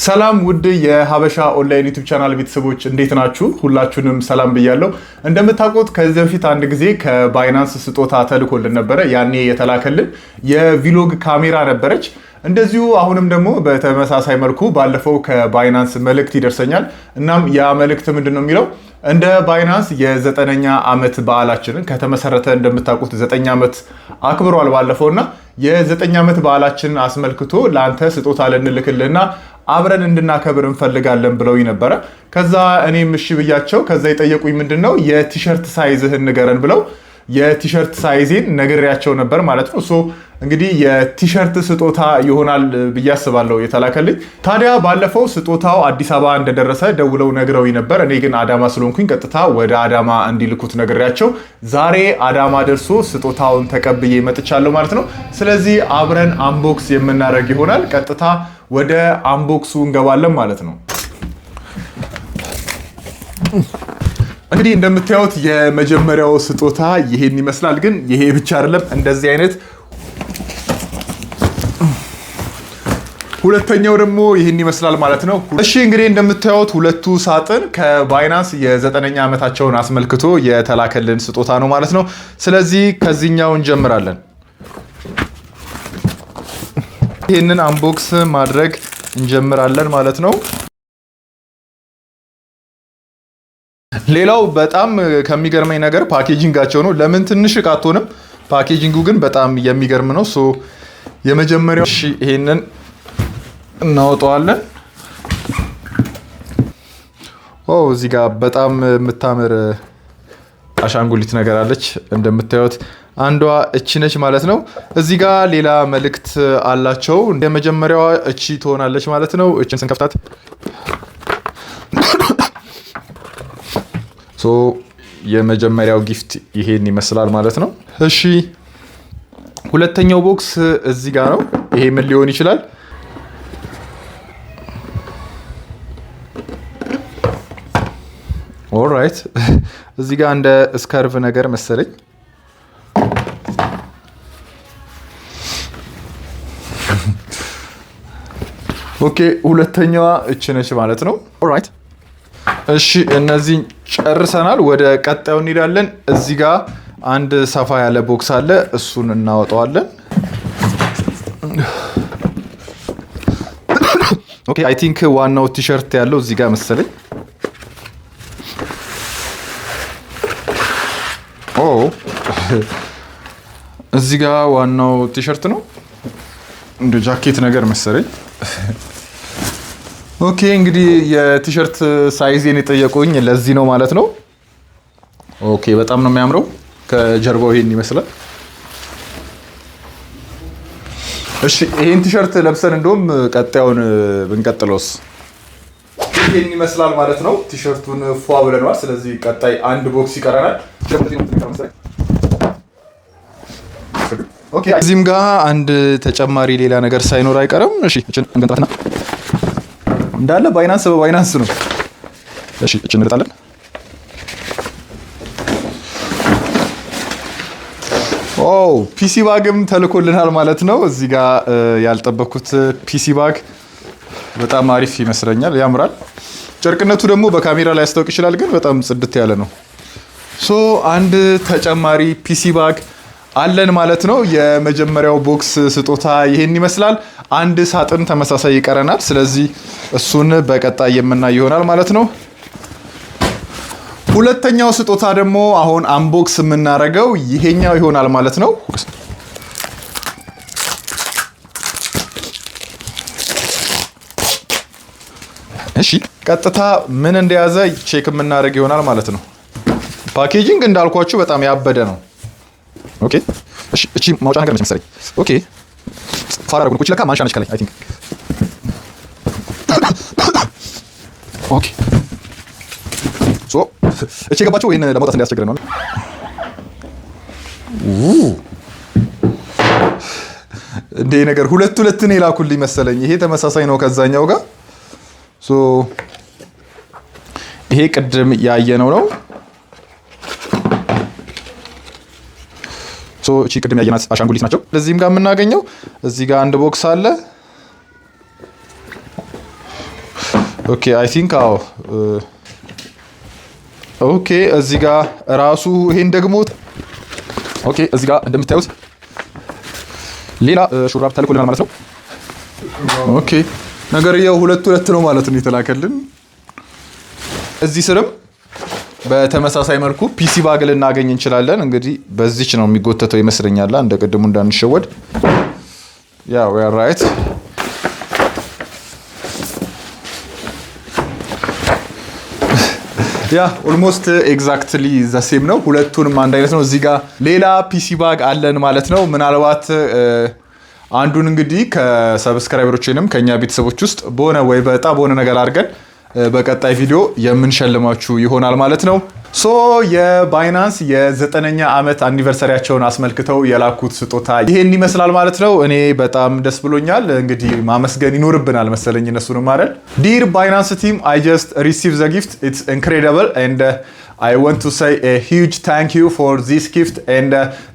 ሰላም ውድ የሀበሻ ኦንላይን ዩቲዩብ ቻናል ቤተሰቦች እንዴት ናችሁ? ሁላችሁንም ሰላም ብያለሁ። እንደምታውቁት ከዚህ በፊት አንድ ጊዜ ከባይናንስ ስጦታ ተልኮልን ነበረ። ያኔ የተላከልን የቪሎግ ካሜራ ነበረች። እንደዚሁ አሁንም ደግሞ በተመሳሳይ መልኩ ባለፈው ከባይናንስ መልእክት ይደርሰኛል። እናም ያ መልእክት ምንድነው የሚለው እንደ ባይናንስ የ9ኛ ዓመት በዓላችንን ከተመሰረተ እንደምታውቁት 9 ዓመት አክብሯል ባለፈውና የ9 ዓመት በዓላችንን አስመልክቶ ለአንተ ስጦታ ልንልክልህና አብረን እንድናከብር እንፈልጋለን ብለው ነበር። ከዛ እኔም እሺ ብያቸው ከዛ የጠየቁኝ ምንድነው የቲሸርት ሳይዝህን ንገረን ብለው የቲሸርት ሳይዜን ነግሬያቸው ነበር ማለት ነው። ሶ እንግዲህ የቲሸርት ስጦታ ይሆናል ብዬ አስባለሁ የተላከልኝ። ታዲያ ባለፈው ስጦታው አዲስ አበባ እንደደረሰ ደውለው ነግረው ነበር። እኔ ግን አዳማ ስለሆንኩኝ ቀጥታ ወደ አዳማ እንዲልኩት ነግሬያቸው ዛሬ አዳማ ደርሶ ስጦታውን ተቀብዬ መጥቻለሁ ማለት ነው። ስለዚህ አብረን አንቦክስ የምናደርግ ይሆናል። ቀጥታ ወደ አንቦክሱ እንገባለን ማለት ነው። እንግዲህ እንደምታዩት የመጀመሪያው ስጦታ ይሄን ይመስላል። ግን ይሄ ብቻ አይደለም፣ እንደዚህ አይነት ሁለተኛው ደግሞ ይሄን ይመስላል ማለት ነው። እሺ እንግዲህ እንደምታዩት ሁለቱ ሳጥን ከባይናንስ የ9ኛ ዓመታቸውን አስመልክቶ የተላከልን ስጦታ ነው ማለት ነው። ስለዚህ ከዚህኛው እንጀምራለን። ይሄንን አንቦክስ ማድረግ እንጀምራለን ማለት ነው። ሌላው በጣም ከሚገርመኝ ነገር ፓኬጂንጋቸው ነው። ለምን ትንሽ እቃ አትሆንም? ፓኬጂንጉ ግን በጣም የሚገርም ነው። ሶ የመጀመሪያው ይሄንን እናወጣዋለን። ኦ እዚህ ጋር በጣም የምታምር አሻንጉሊት ነገር አለች። እንደምታዩት አንዷ እቺ ነች ማለት ነው። እዚህ ጋር ሌላ መልእክት አላቸው። የመጀመሪያዋ እቺ ትሆናለች ማለት ነው። እቺን ስንከፍታት ሶ የመጀመሪያው ጊፍት ይሄን ይመስላል ማለት ነው። እሺ ሁለተኛው ቦክስ እዚህ ጋር ነው። ይሄ ምን ሊሆን ይችላል? ኦልራይት እዚህ ጋር እንደ ስካርቭ ነገር መሰለኝ። ኦኬ ሁለተኛዋ እቺ ነች ማለት ነው። ኦልራይት እሺ እነዚህን ጨርሰናል። ወደ ቀጣዩ እንሄዳለን። እዚህ ጋር አንድ ሰፋ ያለ ቦክስ አለ። እሱን እናወጣዋለን። ኦኬ አይ ቲንክ ዋናው ቲሸርት ያለው እዚህ ጋር መሰለኝ። ኦ እዚህ ጋር ዋናው ቲሸርት ነው። እንደ ጃኬት ነገር መሰለኝ። ኦኬ እንግዲህ የቲሸርት ሳይዜን የጠየቁኝ ለዚህ ነው ማለት ነው። ኦኬ በጣም ነው የሚያምረው። ከጀርባው ይሄን ይመስላል። እሺ ይሄን ቲሸርት ለብሰን እንደውም ቀጣዩን ብንቀጥለውስ ይሄን ይመስላል ማለት ነው። ቲሸርቱን ፏ ብለናል። ስለዚህ ቀጣይ አንድ ቦክስ ይቀረናል። ኦኬ እዚህም ጋር አንድ ተጨማሪ ሌላ ነገር ሳይኖር አይቀርም። እሺ እቺን እንገንጣትና እንዳለ ባይናንስ በባይናንስ ነው። እሺ እቺ እንርጣለን። ኦ ፒሲ ባግም ተልኮልናል ማለት ነው። እዚህ ጋር ያልጠበኩት ፒሲ ባግ በጣም አሪፍ ይመስለኛል፣ ያምራል። ጨርቅነቱ ደግሞ በካሜራ ላይ ያስታውቅ ይችላል፣ ግን በጣም ጽድት ያለ ነው። ሶ አንድ ተጨማሪ ፒሲ ባግ አለን ማለት ነው። የመጀመሪያው ቦክስ ስጦታ ይሄን ይመስላል። አንድ ሳጥን ተመሳሳይ ይቀረናል። ስለዚህ እሱን በቀጣይ የምናይ ይሆናል ማለት ነው። ሁለተኛው ስጦታ ደግሞ አሁን አንቦክስ የምናደርገው ይሄኛው ይሆናል ማለት ነው። እሺ ቀጥታ ምን እንደያዘ ቼክ የምናደርግ ይሆናል ማለት ነው። ፓኬጂንግ እንዳልኳችሁ በጣም ያበደ ነው። ኦኬ እሺ እቺ ማውጫ ነገር ነች መሰለኝ። ኦኬ ፋራ አድርጉ። ኩቺ ለካ ማንሻ ነች ከላይ አይ ቲንክ። ኦኬ ሶ እቺ ገባችሁ ወይን ለማውጣት እንዲያስቸግረን ነው። እንዴ ነገር ሁለት ነው የላኩልኝ መሰለኝ። ይሄ ተመሳሳይ ነው ከዛኛው ጋር። ሶ ይሄ ቅድም ያየነው ነው። ሶ እቺ ቅድም ያየናት አሻንጉሊት ናቸው። ለዚህም ጋር የምናገኘው እዚህ ጋር አንድ ቦክስ አለ። ኦኬ አይ ቲንክ አዎ ኦኬ እዚህ ጋር ራሱ ይሄን ደግሞ ኦኬ እዚህ ጋር እንደምታዩት ሌላ ሹራብ ተልኮልናል ማለት ነው። ኦኬ ነገርየው ሁለት ነው ማለት ነው የተላከልን። እዚህ ስርም በተመሳሳይ መልኩ ፒሲ ባግ ልናገኝ እንችላለን። እንግዲህ በዚች ነው የሚጎተተው ይመስለኛል እንደ ቀድሙ እንዳንሸወድ። ያ we are right ያ ኦልሞስት ኤግዛክትሊ ዘ ሴም ነው። ሁለቱንም አንድ አይነት ነው። እዚህ ጋር ሌላ ፒሲ ባግ አለን ማለት ነው። ምናልባት አንዱን እንግዲህ ከሰብስክራይበሮችንም ከኛ ቤተሰቦች ውስጥ በሆነ ወይ በጣ በሆነ ነገር አድርገን በቀጣይ ቪዲዮ የምንሸልማችሁ ይሆናል ማለት ነው። ሶ የባይናንስ የ9ኛ ዓመት አኒቨርሰሪያቸውን አስመልክተው የላኩት ስጦታ ይሄን ይመስላል ማለት ነው። እኔ በጣም ደስ ብሎኛል። እንግዲህ ማመስገን ይኖርብናል መሰለኝ እነሱንም አይደል። ዲር ባይናንስ ቲም I just received the gift. It's incredible and I want to say a huge thank you for this gift and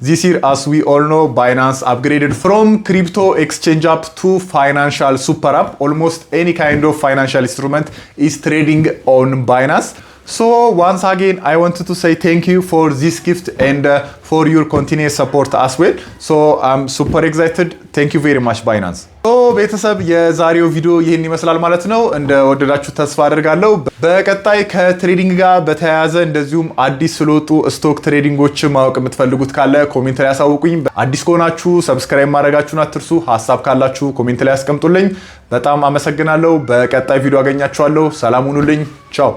this year as we all know Binance upgraded from crypto exchange app to financial super app. Almost any kind of financial instrument is trading on Binance. So once again I wanted to say thank you for this gift and for your continuous support as well. So I'm super excited. Thank you very much Binance. So ቤተሰብ የዛሬው ቪዲዮ ይሄን ይመስላል ማለት ነው። እንደወደዳችሁ ተስፋ አደርጋለሁ። በቀጣይ ከትሬዲንግ ጋር በተያያዘ እንደዚሁም አዲስ ስለወጡ ስቶክ ትሬዲንጎች ማወቅ የምትፈልጉት ካለ ኮሜንት ላይ አሳውቁኝ። አዲስ ከሆናችሁ ሰብስክራይብ ማድረጋችሁን አትርሱ። ሐሳብ ካላችሁ ኮሜንት ላይ አስቀምጡልኝ። በጣም አመሰግናለሁ። በቀጣይ ቪዲዮ አገኛችኋለሁ። ሰላም ሁኑልኝ። ቻው